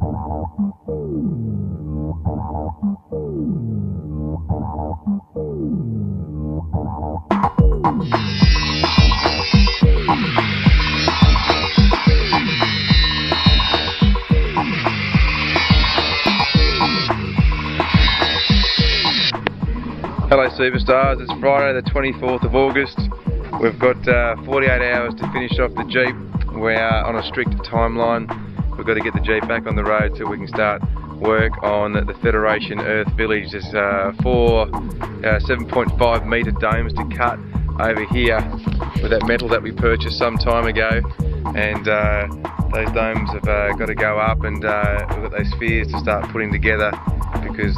Hello Superstars, it's Friday the 24th of August. We've got 48 hours to finish off the Jeep. We're on a strict timeline. We've got to get the Jeep back on the road so we can start work on the Federation Earth Village. There's 4 7.5 metre domes to cut over here with that metal that we purchased some time ago, and those domes have got to go up, and we've got those spheres to start putting together, because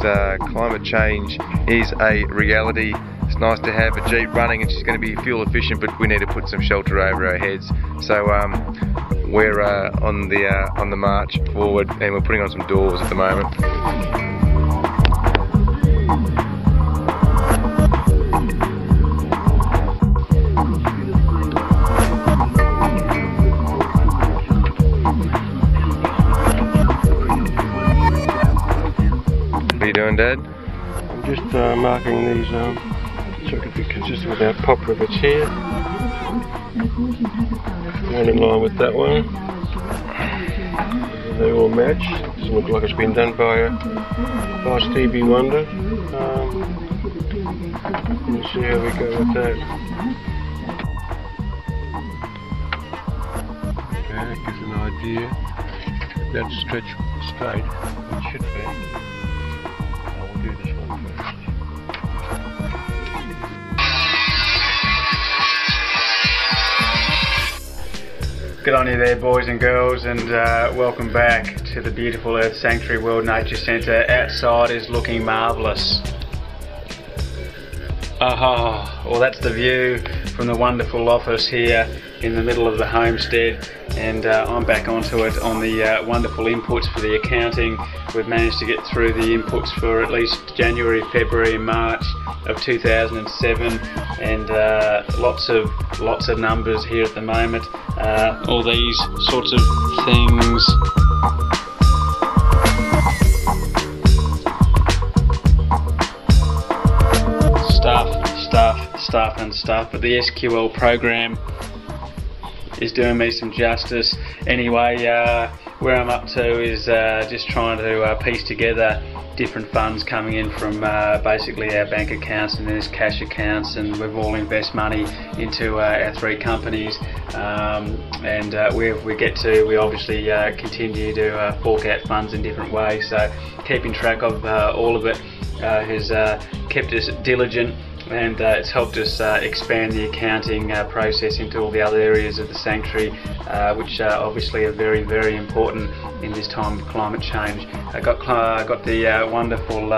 climate change is a reality. It's nice to have a Jeep running and she's going to be fuel efficient, but we need to put some shelter over our heads. So we're on the march forward, and we're putting on some doors at the moment. What are you doing, Dad? I'm just marking these so it could be consistent with our pop rivets here. One in line with that one. And they all match. Doesn't look like it's been done by Stevie Wonder. We'll see how we go with that. Okay, that gives an idea. That's stretched straight. It should be. Do this one first. Good on you there, boys and girls, and welcome back to the beautiful Earth Sanctuary World Nature Centre. Outside is looking marvellous. Aha, well that's the view from the wonderful office here in the middle of the homestead, and I'm back onto it on the wonderful inputs for the accounting. We've managed to get through the inputs for at least January, February and March of 2007, and lots of numbers here at the moment. All these sorts of things. Stuff, but the SQL program is doing me some justice. Anyway, where I'm up to is just trying to piece together different funds coming in from basically our bank accounts, and there's cash accounts, and we've all invest money into our 3 companies, and wherever we get to, we obviously continue to fork out funds in different ways. So keeping track of all of it has kept us diligent, and it's helped us expand the accounting process into all the other areas of the sanctuary, which obviously are very, very important in this time of climate change. I got the wonderful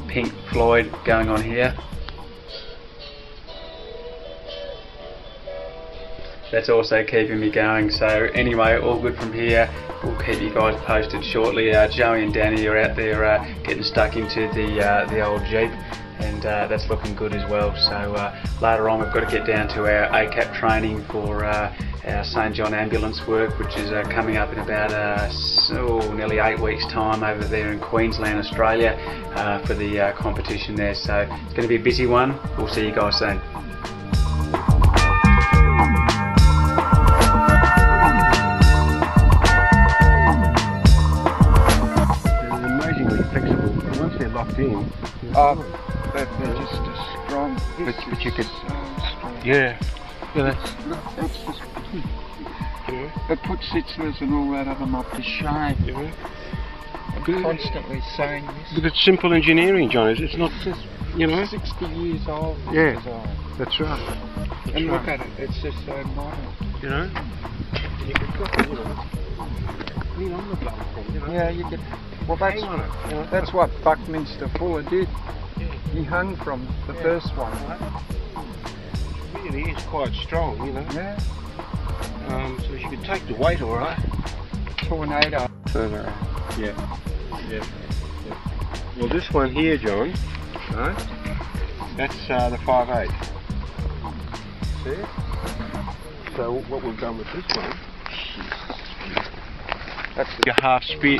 Pink Floyd going on here. That's also keeping me going. So anyway, all good from here. We'll keep you guys posted shortly. Joey and Danny are out there getting stuck into the old Jeep, and that's looking good as well. So later on we've got to get down to our ACAP training for our St John ambulance work, which is coming up in about nearly 8 weeks time over there in Queensland, Australia, for the competition there. So it's going to be a busy one. We'll see you guys soon. They're amazingly flexible. Once they're locked in, they're just as strong. But you could, so strong. yeah, That's just it puts sitzlers and all that of them up to shame. yeah. I'm constantly saying this. But it's simple engineering, John. It's not just, you know. 60 years old. Yeah. Design. That's right. And look at it, it's just so modern. You know. And you could drop it, you know. Lean on the bloody thing, you know. Yeah, you could. Well, that's hang on it. You know? that's what Buckminster Fuller did. Yeah. He hung from the first one. It really is quite strong, you know. Yeah. So you could take the weight, all right. Tornado. Yeah. Well, this one here, John, right? That's the 5/8. See? So what we've done with this one That's your half sphere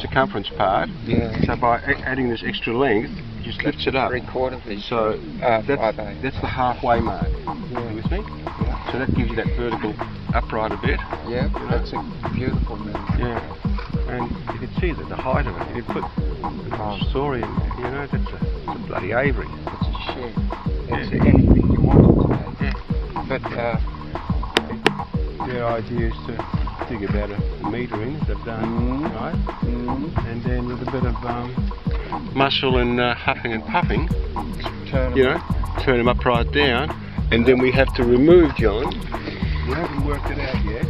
circumference part. Yeah. So by adding this extra length, it just lifts it up. 3/4 inch. So that's the halfway mark. You with me? Yeah. So that gives you that vertical upright a bit. Yeah, that's a beautiful move. Yeah. And you can see that the height of it. You can put a story in there. You know, that's a bloody aviary. It's a shed. It's anything you want it to be. Yeah. But their idea is to dig about a metre in, as they've done, right? And then with a bit of muscle and huffing and puffing, turn them upright down, and then we have to remove, John. We haven't worked it out yet.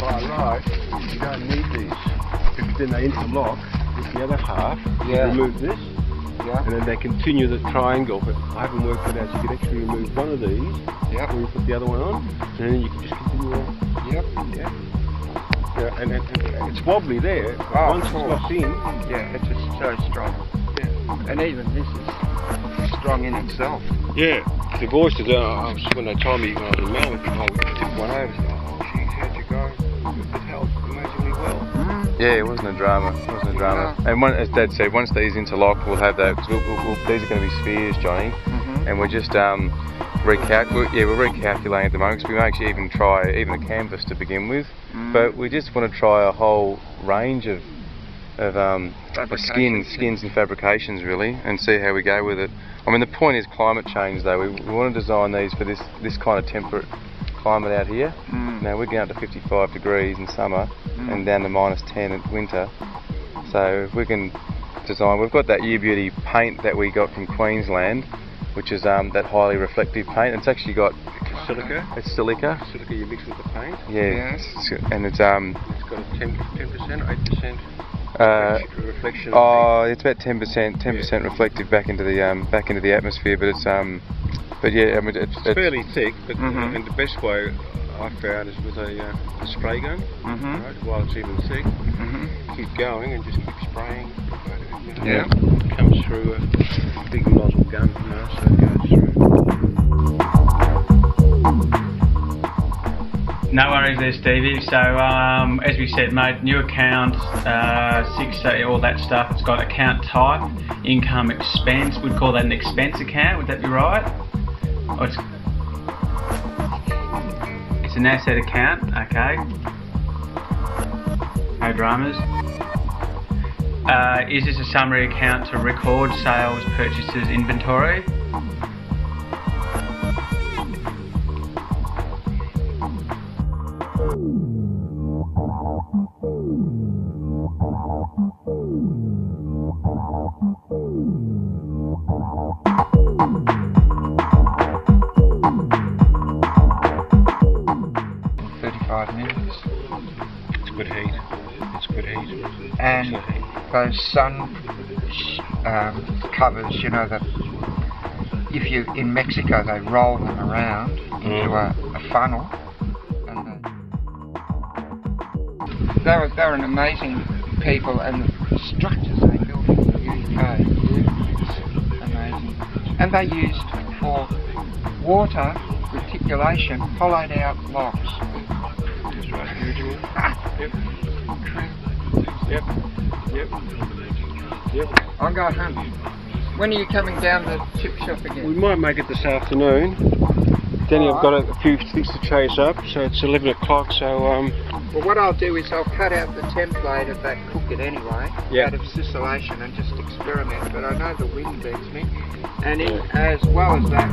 By right, you don't need these, because then they interlock with the other half. Yeah. Remove this. Yeah. And then they continue the triangle, but I haven't worked it out, so you can actually remove one of these, Yep. when you put the other one on, and then you can just continue on. Yep. Yeah. And it's wobbly there, but Oh, once it's locked in, yeah, it's just so strong. yeah. And even this is strong in itself. Yeah. The voices, when they told me when I was in Melbourne, I would tip one over and say, oh, geez, how'd you go? It held amazingly well. Yeah, it wasn't a drama. It wasn't a drama. And as Dad said, once these interlock, we'll have that. Cause these are going to be spheres, Johnny, and we're just we're recalculating at the moment. Cause we may actually even try a canvas to begin with, but we just want to try a whole range of skins and fabrications really, and see how we go with it. I mean, the point is climate change though. We want to design these for this kind of temperate climate out here. Now we're getting up to 55 degrees in summer and down to -10 in winter. So if we can design, we've got that U-Beauty paint that we got from Queensland, which is that highly reflective paint. It's actually got Silica. It's silica. Silica you mix with the paint. Yeah. Yes. And it's It's got a 10% or 8% reflection. Oh, it's about 10% reflective back into the atmosphere. But it's but yeah, I mean it's fairly thick. But and the best way I found is with a spray gun. Right, while it's even thick, keep going and just keep spraying. Yeah. It comes through a big nozzle gun, so it goes through. No worries there, Stevie. So, as we said, mate, new account, all that stuff. It's got account type, income, expense. We'd call that an expense account. Would that be right? Or it's an asset account. Okay. No dramas. Is this a summary account to record sales, purchases, inventory? It's good heat. It's good heat. And those sun covers, you know, that if you in Mexico they roll them around into a funnel, and they're an amazing people, and the structures they built in the UK, amazing, and they used for water reticulation hollowed out logs. That's right. Yep. I'll go home. When are you coming down to the chip shop again? We might make it this afternoon. Danny, I've got a few things to chase up, so it's 11 o'clock, so Well, what I'll do is I'll cut out the template of that cook it anyway, out of scintillation, and just experiment, but I know the wind beats me, and as well as that...